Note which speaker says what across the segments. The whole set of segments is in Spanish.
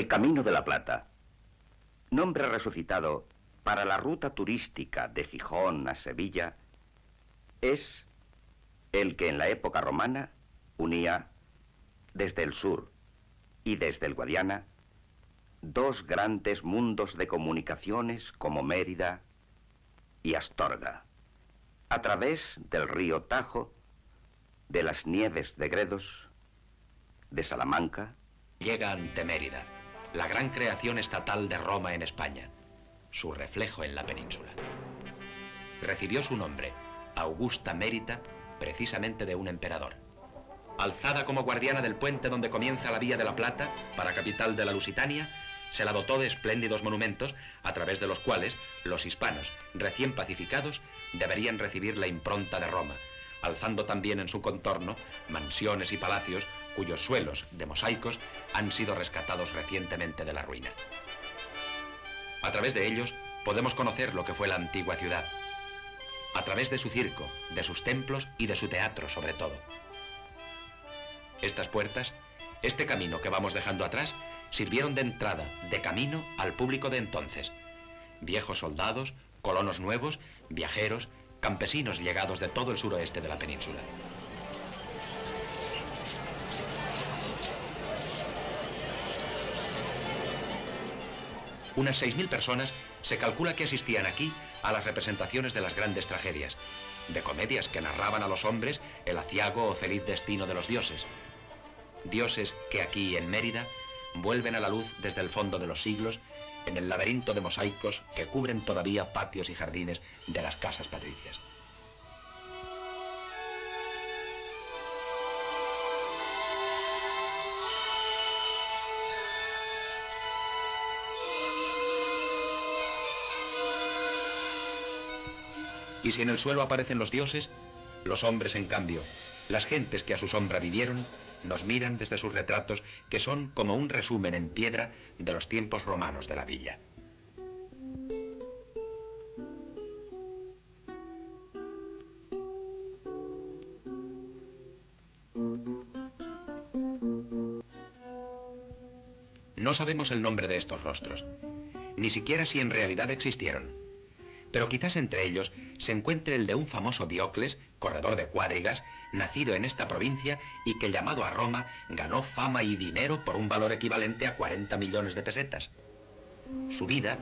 Speaker 1: El Camino de la Plata, nombre resucitado para la ruta turística de Gijón a Sevilla, es el que en la época romana unía desde el sur y desde el Guadiana dos grandes mundos de comunicaciones como Mérida y Astorga, a través del río Tajo, de las nieves de Gredos, de Salamanca.
Speaker 2: Llega ante Mérida, la gran creación estatal de Roma en España, su reflejo en la península. Recibió su nombre, Augusta Mérida, precisamente de un emperador. Alzada como guardiana del puente donde comienza la Vía de la Plata, para capital de la Lusitania, se la dotó de espléndidos monumentos a través de los cuales los hispanos, recién pacificados, deberían recibir la impronta de Roma, alzando también en su contorno mansiones y palacios cuyos suelos de mosaicos han sido rescatados recientemente de la ruina. A través de ellos podemos conocer lo que fue la antigua ciudad, a través de su circo, de sus templos y de su teatro sobre todo. Estas puertas, este camino que vamos dejando atrás, sirvieron de entrada, de camino al público de entonces. Viejos soldados, colonos nuevos, viajeros, campesinos llegados de todo el suroeste de la península. Unas 6.000 personas se calcula que asistían aquí a las representaciones de las grandes tragedias, de comedias que narraban a los hombres el aciago o feliz destino de los dioses. Dioses que aquí, en Mérida, vuelven a la luz desde el fondo de los siglos en el laberinto de mosaicos que cubren todavía patios y jardines de las casas patricias. Y si en el suelo aparecen los dioses, los hombres, en cambio, las gentes que a su sombra vivieron, nos miran desde sus retratos, que son como un resumen en piedra de los tiempos romanos de la villa. No sabemos el nombre de estos rostros, ni siquiera si en realidad existieron. Pero quizás entre ellos se encuentre el de un famoso Diocles, corredor de cuadrigas, nacido en esta provincia y que, llamado a Roma, ganó fama y dinero por un valor equivalente a 40 millones de pesetas. Su vida,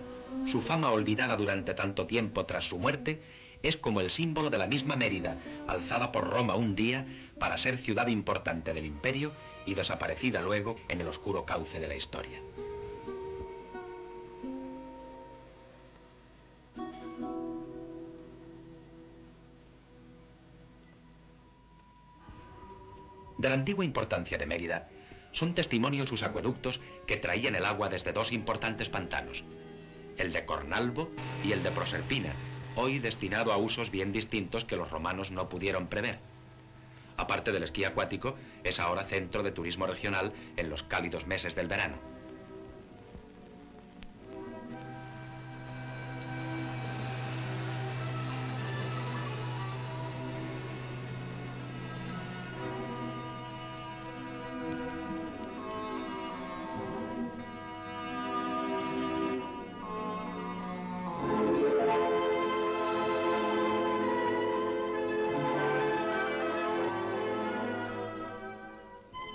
Speaker 2: su fama olvidada durante tanto tiempo tras su muerte, es como el símbolo de la misma Mérida, alzada por Roma un día para ser ciudad importante del imperio y desaparecida luego en el oscuro cauce de la historia. De la antigua importancia de Mérida, son testimonio sus acueductos que traían el agua desde dos importantes pantanos, el de Cornalvo y el de Proserpina, hoy destinado a usos bien distintos que los romanos no pudieron prever. Aparte del esquí acuático, es ahora centro de turismo regional en los cálidos meses del verano.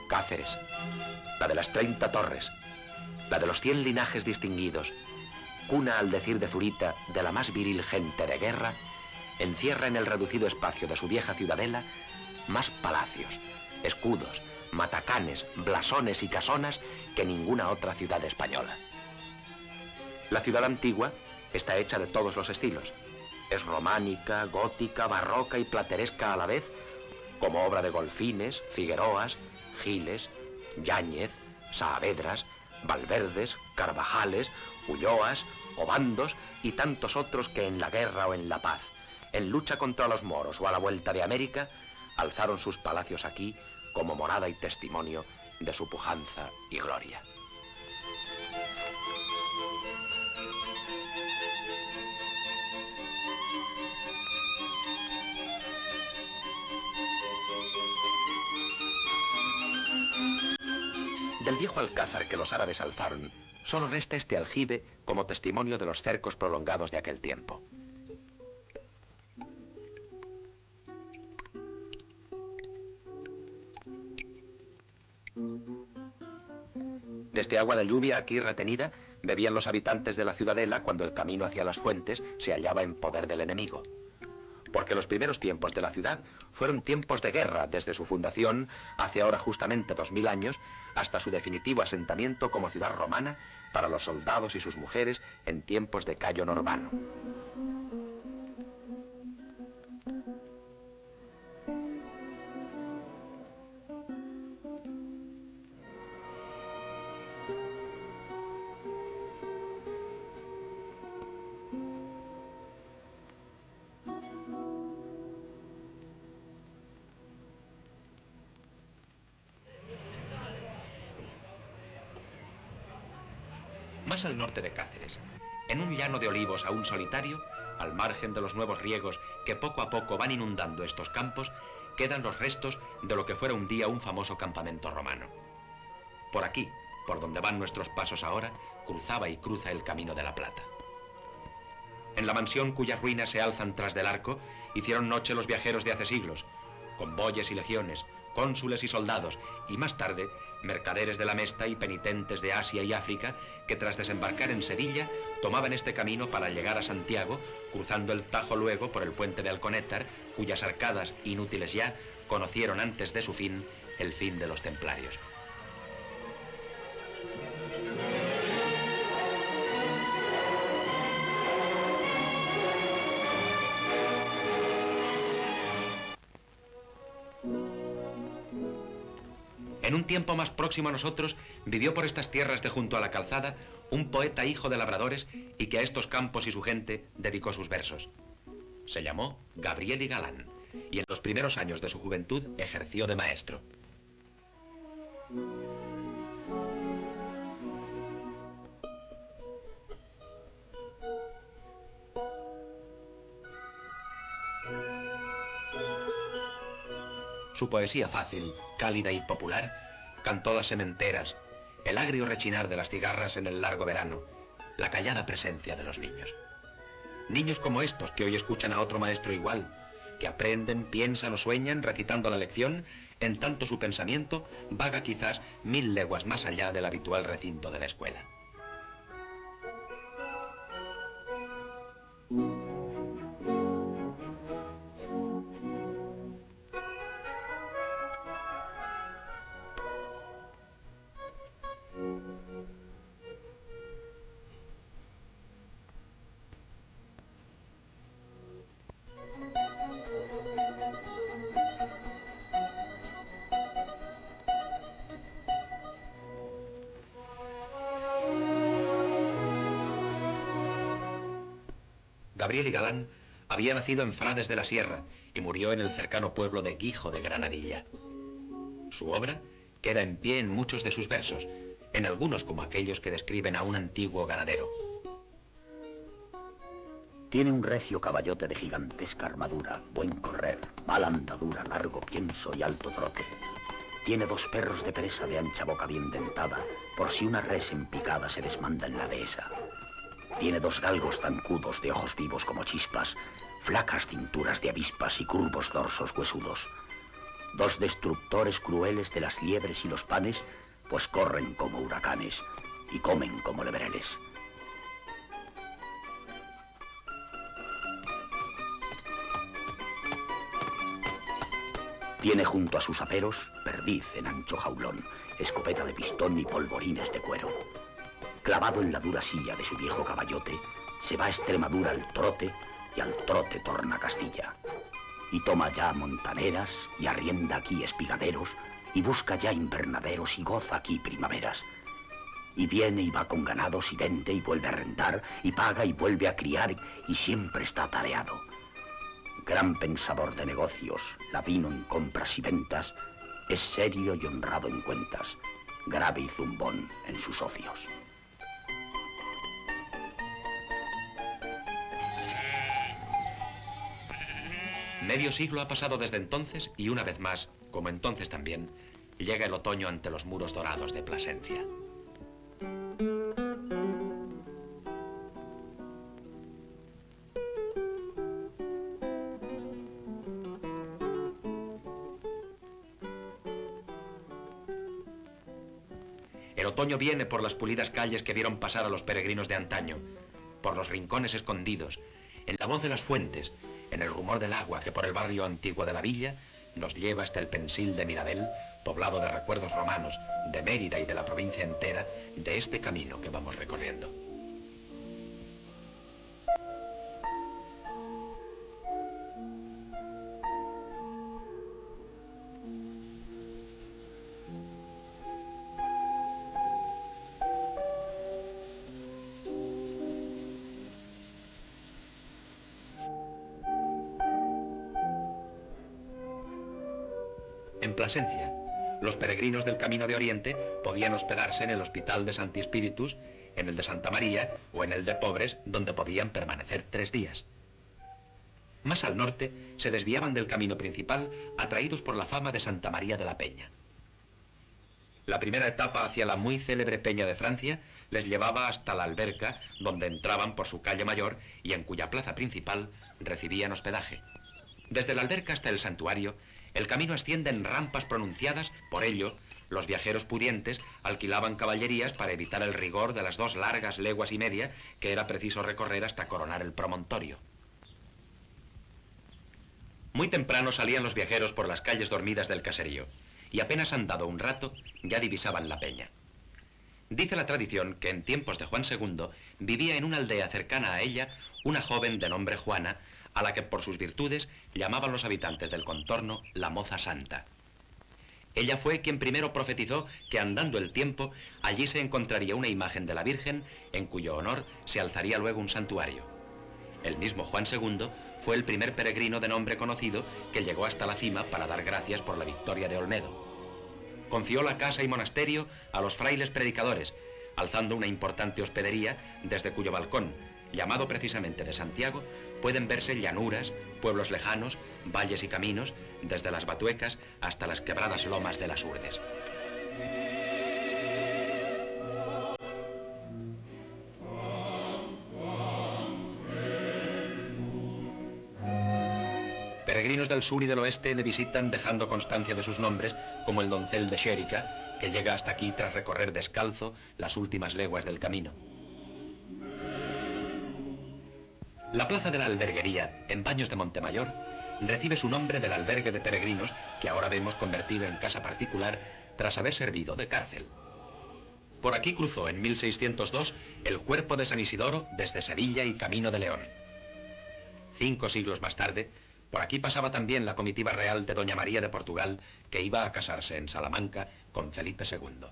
Speaker 2: Cáceres, la de las 30 torres, la de los 100 linajes distinguidos, cuna, al decir de Zurita, de la más viril gente de guerra, encierra en el reducido espacio de su vieja ciudadela más palacios, escudos, matacanes, blasones y casonas que ninguna otra ciudad española. La ciudad antigua está hecha de todos los estilos. Es románica, gótica, barroca y plateresca a la vez, como obra de Golfines, Figueroas, Giles, Yáñez, Saavedras, Valverdes, Carvajales, Ulloas, Obandos y tantos otros que en la guerra o en la paz, en lucha contra los moros o a la vuelta de América, alzaron sus palacios aquí como morada y testimonio de su pujanza y gloria. Del viejo alcázar que los árabes alzaron, solo resta este aljibe como testimonio de los cercos prolongados de aquel tiempo. De este agua de lluvia aquí retenida, bebían los habitantes de la ciudadela cuando el camino hacia las fuentes se hallaba en poder del enemigo. Porque los primeros tiempos de la ciudad fueron tiempos de guerra desde su fundación, hace ahora justamente 2000 años, hasta su definitivo asentamiento como ciudad romana para los soldados y sus mujeres en tiempos de Cayo Norbano. Más al norte de Cáceres, en un llano de olivos aún solitario, al margen de los nuevos riegos que poco a poco van inundando estos campos, quedan los restos de lo que fuera un día un famoso campamento romano. Por aquí, por donde van nuestros pasos ahora, cruzaba y cruza el Camino de la Plata. En la mansión cuyas ruinas se alzan tras del arco, hicieron noche los viajeros de hace siglos, convoyes y legiones, cónsules y soldados, y más tarde, mercaderes de la Mesta y penitentes de Asia y África, que tras desembarcar en Sevilla, tomaban este camino para llegar a Santiago, cruzando el Tajo luego por el puente de Alconétar, cuyas arcadas, inútiles ya, conocieron antes de su fin, el fin de los templarios. En un tiempo más próximo a nosotros, vivió por estas tierras de junto a la calzada un poeta hijo de labradores y que a estos campos y su gente dedicó sus versos. Se llamó Gabriel y Galán y en los primeros años de su juventud ejerció de maestro. Su poesía fácil, cálida y popular, cantó las sementeras, el agrio rechinar de las cigarras en el largo verano, la callada presencia de los niños. Niños como estos que hoy escuchan a otro maestro igual, que aprenden, piensan o sueñan recitando la lección, en tanto su pensamiento vaga quizás 1000 leguas más allá del habitual recinto de la escuela. Gabriel y Galán había nacido en Frades de la Sierra y murió en el cercano pueblo de Guijo de Granadilla. Su obra queda en pie en muchos de sus versos, en algunos como aquellos que describen a un antiguo ganadero.
Speaker 3: Tiene un recio caballote de gigantesca armadura, buen correr, mala andadura, largo pienso y alto trote. Tiene 2 perros de presa de ancha boca bien dentada, por si una res en picada se desmanda en la dehesa. Tiene 2 galgos zancudos de ojos vivos como chispas, flacas cinturas de avispas y curvos dorsos huesudos. 2 destructores crueles de las liebres y los panes, pues corren como huracanes y comen como lebreles. Tiene junto a sus aperos perdiz en ancho jaulón, escopeta de pistón y polvorines de cuero. Clavado en la dura silla de su viejo caballote, se va a Extremadura al trote y al trote torna a Castilla. Y toma ya montaneras y arrienda aquí espigaderos y busca ya invernaderos y goza aquí primaveras. Y viene y va con ganados y vende y vuelve a arrendar y paga y vuelve a criar y siempre está atareado. Gran pensador de negocios, ladino en compras y ventas, es serio y honrado en cuentas, grave y zumbón en sus ocios.
Speaker 2: Medio siglo ha pasado desde entonces y una vez más, como entonces también, llega el otoño ante los muros dorados de Plasencia. El otoño viene por las pulidas calles que vieron pasar a los peregrinos de antaño, por los rincones escondidos, en la voz de las fuentes, en el rumor del agua que por el barrio antiguo de la villa nos lleva hasta el Pensil de Mirabel, poblado de recuerdos romanos, de Mérida y de la provincia entera, de este camino que vamos recorriendo. En Plasencia, los peregrinos del Camino de Oriente podían hospedarse en el Hospital de Santi Spíritus, en el de Santa María o en el de Pobres, donde podían permanecer 3 días. Más al norte, se desviaban del camino principal, atraídos por la fama de Santa María de la Peña. La primera etapa hacia la muy célebre Peña de Francia les llevaba hasta la Alberca, donde entraban por su calle mayor y en cuya plaza principal recibían hospedaje. Desde la Alberca hasta el santuario, el camino asciende en rampas pronunciadas. Por ello, los viajeros pudientes alquilaban caballerías para evitar el rigor de las 2 largas leguas y media que era preciso recorrer hasta coronar el promontorio. Muy temprano salían los viajeros por las calles dormidas del caserío y apenas andado un rato ya divisaban la peña. Dice la tradición que en tiempos de Juan II vivía en una aldea cercana a ella una joven de nombre Juana, a la que por sus virtudes llamaban los habitantes del contorno la Moza Santa. Ella fue quien primero profetizó que andando el tiempo allí se encontraría una imagen de la Virgen en cuyo honor se alzaría luego un santuario. El mismo Juan II fue el primer peregrino de nombre conocido que llegó hasta la cima para dar gracias por la victoria de Olmedo. Confió la casa y monasterio a los frailes predicadores, alzando una importante hospedería desde cuyo balcón, llamado precisamente de Santiago, pueden verse llanuras, pueblos lejanos, valles y caminos, desde las Batuecas hasta las quebradas lomas de las Urdes. Peregrinos del sur y del oeste le visitan dejando constancia de sus nombres, como el doncel de Xérica, que llega hasta aquí tras recorrer descalzo las últimas leguas del camino. La plaza de la Alberguería, en Baños de Montemayor, recibe su nombre del albergue de peregrinos que ahora vemos convertido en casa particular tras haber servido de cárcel. Por aquí cruzó en 1602 el cuerpo de San Isidoro desde Sevilla y Camino de León. 5 siglos más tarde, por aquí pasaba también la comitiva real de Doña María de Portugal, que iba a casarse en Salamanca con Felipe II.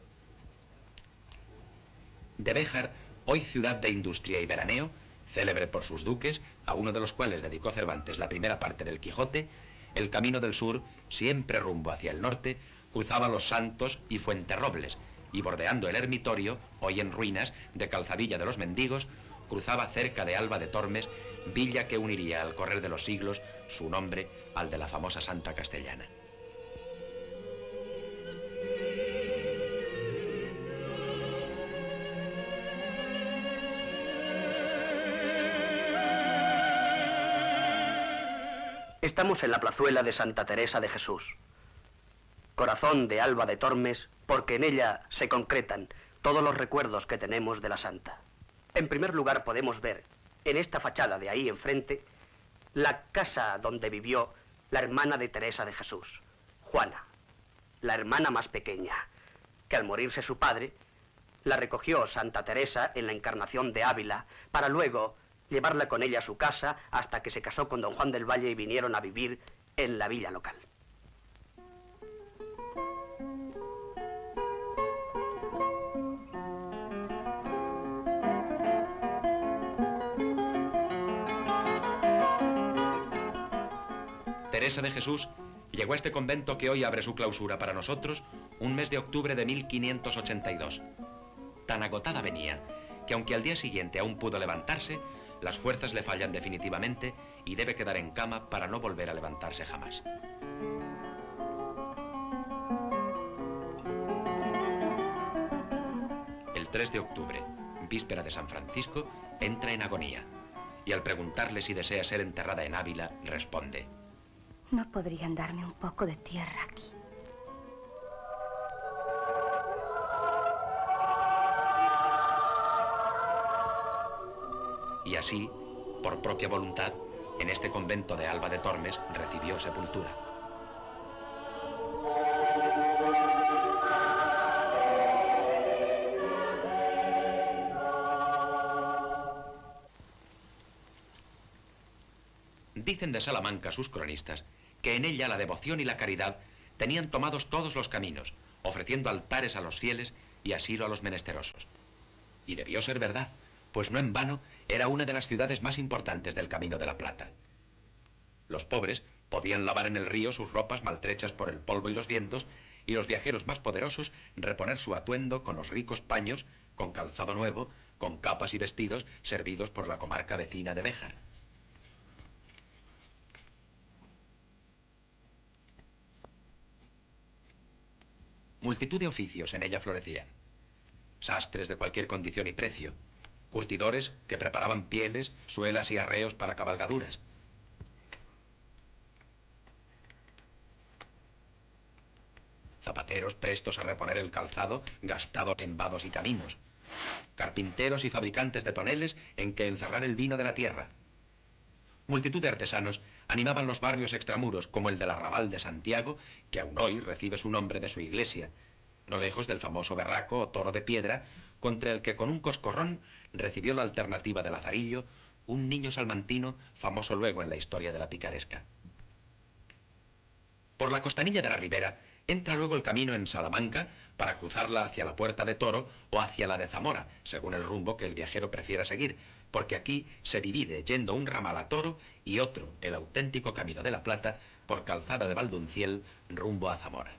Speaker 2: De Béjar, hoy ciudad de industria y veraneo, célebre por sus duques, a uno de los cuales dedicó Cervantes la primera parte del Quijote, el camino del sur, siempre rumbo hacia el norte, cruzaba Los Santos y Fuenterrobles, y bordeando el ermitorio, hoy en ruinas, de Calzadilla de los Mendigos, cruzaba cerca de Alba de Tormes, villa que uniría al correr de los siglos su nombre al de la famosa Santa Castellana.
Speaker 4: Estamos en la plazuela de Santa Teresa de Jesús, corazón de Alba de Tormes, porque en ella se concretan todos los recuerdos que tenemos de la santa. En primer lugar podemos ver, en esta fachada de ahí enfrente, la casa donde vivió la hermana de Teresa de Jesús, Juana, la hermana más pequeña, que al morirse su padre, la recogió Santa Teresa en la Encarnación de Ávila, para luego llevarla con ella a su casa hasta que se casó con don Juan del Valle y vinieron a vivir en la villa local.
Speaker 2: Teresa de Jesús llegó a este convento que hoy abre su clausura para nosotros un mes de octubre de 1582. Tan agotada venía que aunque al día siguiente aún pudo levantarse, las fuerzas le fallan definitivamente y debe quedar en cama para no volver a levantarse jamás. 3 de octubre, víspera de San Francisco, entra en agonía. Y al preguntarle si desea ser enterrada en Ávila, responde:
Speaker 5: ¿No podrían darme un poco de tierra aquí?
Speaker 2: Y así, por propia voluntad, en este convento de Alba de Tormes recibió sepultura. Dicen de Salamanca sus cronistas que en ella la devoción y la caridad tenían tomados todos los caminos, ofreciendo altares a los fieles y asilo a los menesterosos. Y debió ser verdad, pues no en vano era una de las ciudades más importantes del Camino de la Plata. Los pobres podían lavar en el río sus ropas maltrechas por el polvo y los vientos, y los viajeros más poderosos reponer su atuendo con los ricos paños, con calzado nuevo, con capas y vestidos servidos por la comarca vecina de Béjar. Multitud de oficios en ella florecían. Sastres de cualquier condición y precio, curtidores que preparaban pieles, suelas y arreos para cabalgaduras. Zapateros prestos a reponer el calzado gastado en vados y caminos. Carpinteros y fabricantes de toneles en que encerrar el vino de la tierra. Multitud de artesanos animaban los barrios extramuros, como el del Arrabal de Santiago, que aún hoy recibe su nombre de su iglesia, no lejos del famoso berraco o toro de piedra, contra el que con un coscorrón recibió la alternativa de Lazarillo, un niño salmantino famoso luego en la historia de la picaresca. Por la costanilla de la ribera entra luego el camino en Salamanca para cruzarla hacia la Puerta de Toro o hacia la de Zamora, según el rumbo que el viajero prefiera seguir, porque aquí se divide yendo un ramal a Toro y otro, el auténtico Camino de la Plata, por Calzada de Valdunciel rumbo a Zamora.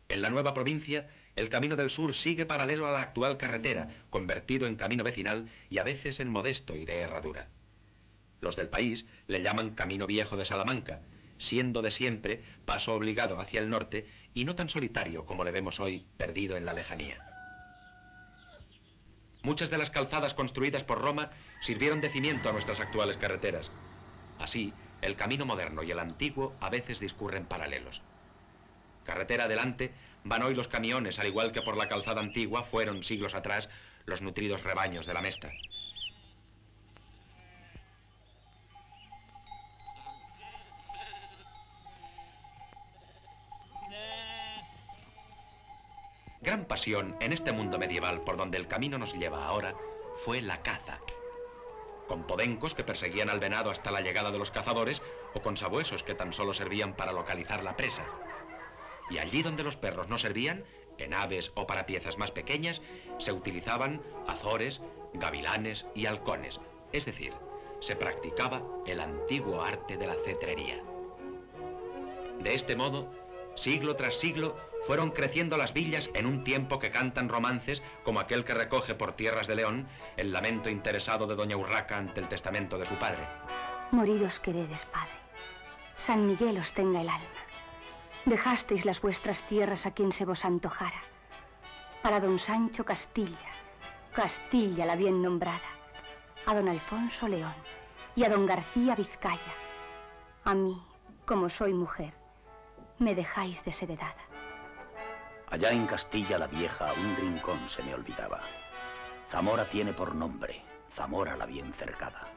Speaker 2: En la nueva provincia, el Camino del Sur sigue paralelo a la actual carretera, convertido en camino vecinal y a veces en modesto y de herradura. Los del país le llaman Camino Viejo de Salamanca, siendo de siempre paso obligado hacia el norte y no tan solitario como le vemos hoy, perdido en la lejanía. Muchas de las calzadas construidas por Roma sirvieron de cimiento a nuestras actuales carreteras. Así, el camino moderno y el antiguo a veces discurren paralelos. Carretera adelante van hoy los camiones, al igual que por la calzada antigua fueron siglos atrás los nutridos rebaños de la Mesta. Gran pasión en este mundo medieval por donde el camino nos lleva ahora fue la caza. Con podencos que perseguían al venado hasta la llegada de los cazadores o con sabuesos que tan solo servían para localizar la presa. Y allí donde los perros no servían, en aves o para piezas más pequeñas, se utilizaban azores, gavilanes y halcones. Es decir, se practicaba el antiguo arte de la cetrería. De este modo, siglo tras siglo, fueron creciendo las villas en un tiempo que cantan romances como aquel que recoge por tierras de León el lamento interesado de doña Urraca ante el testamento de su padre.
Speaker 5: Morir os queredes, padre. San Miguel os tenga el alma. Dejasteis las vuestras tierras a quien se vos antojara. Para don Sancho Castilla, Castilla la bien nombrada, a don Alfonso León y a don García Vizcaya. A mí, como soy mujer, me dejáis desheredada.
Speaker 3: Allá en Castilla la Vieja un rincón se me olvidaba. Zamora tiene por nombre, Zamora la bien cercada.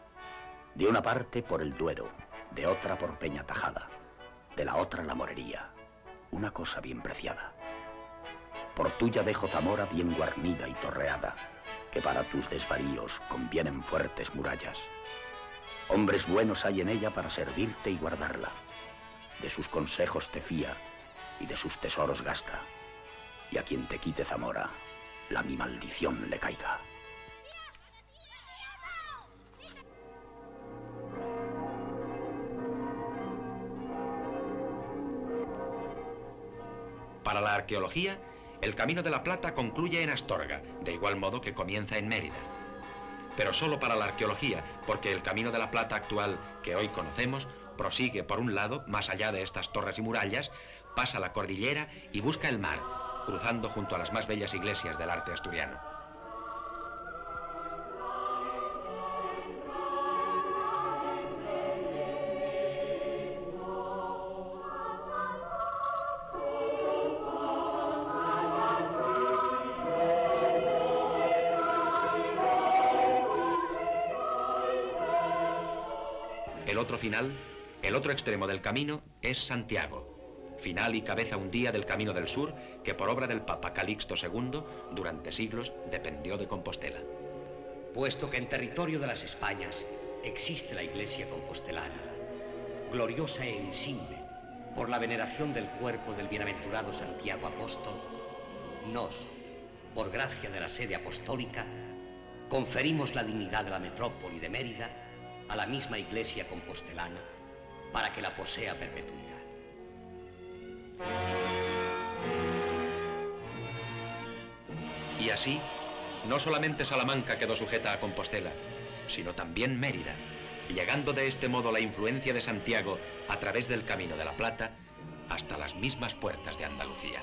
Speaker 3: De una parte por el Duero, de otra por Peñatajada, de la otra la Morería, una cosa bien preciada. Por tuya dejo Zamora bien guarnida y torreada, que para tus desvaríos convienen fuertes murallas. Hombres buenos hay en ella para servirte y guardarla. De sus consejos te fía y de sus tesoros gasta. Y a quien te quite Zamora, la mi maldición le caiga.
Speaker 2: Para la arqueología, el Camino de la Plata concluye en Astorga, de igual modo que comienza en Mérida. pero solo para la arqueología, porque el Camino de la Plata actual que hoy conocemos prosigue por un lado, más allá de estas torres y murallas, pasa la cordillera y busca el mar, cruzando junto a las más bellas iglesias del arte asturiano. El otro extremo del camino es Santiago, final y cabeza un día del Camino del Sur, que por obra del Papa Calixto II, durante siglos dependió de Compostela.
Speaker 3: Puesto que en territorio de las Españas existe la Iglesia compostelana, gloriosa e insigne por la veneración del cuerpo del bienaventurado Santiago Apóstol, nos, por gracia de la sede apostólica, conferimos la dignidad de la metrópoli de Mérida a la misma Iglesia compostelana para que la posea a perpetuidad.
Speaker 2: Y así, no solamente Salamanca quedó sujeta a Compostela, sino también Mérida, llegando de este modo la influencia de Santiago a través del Camino de la Plata hasta las mismas puertas de Andalucía.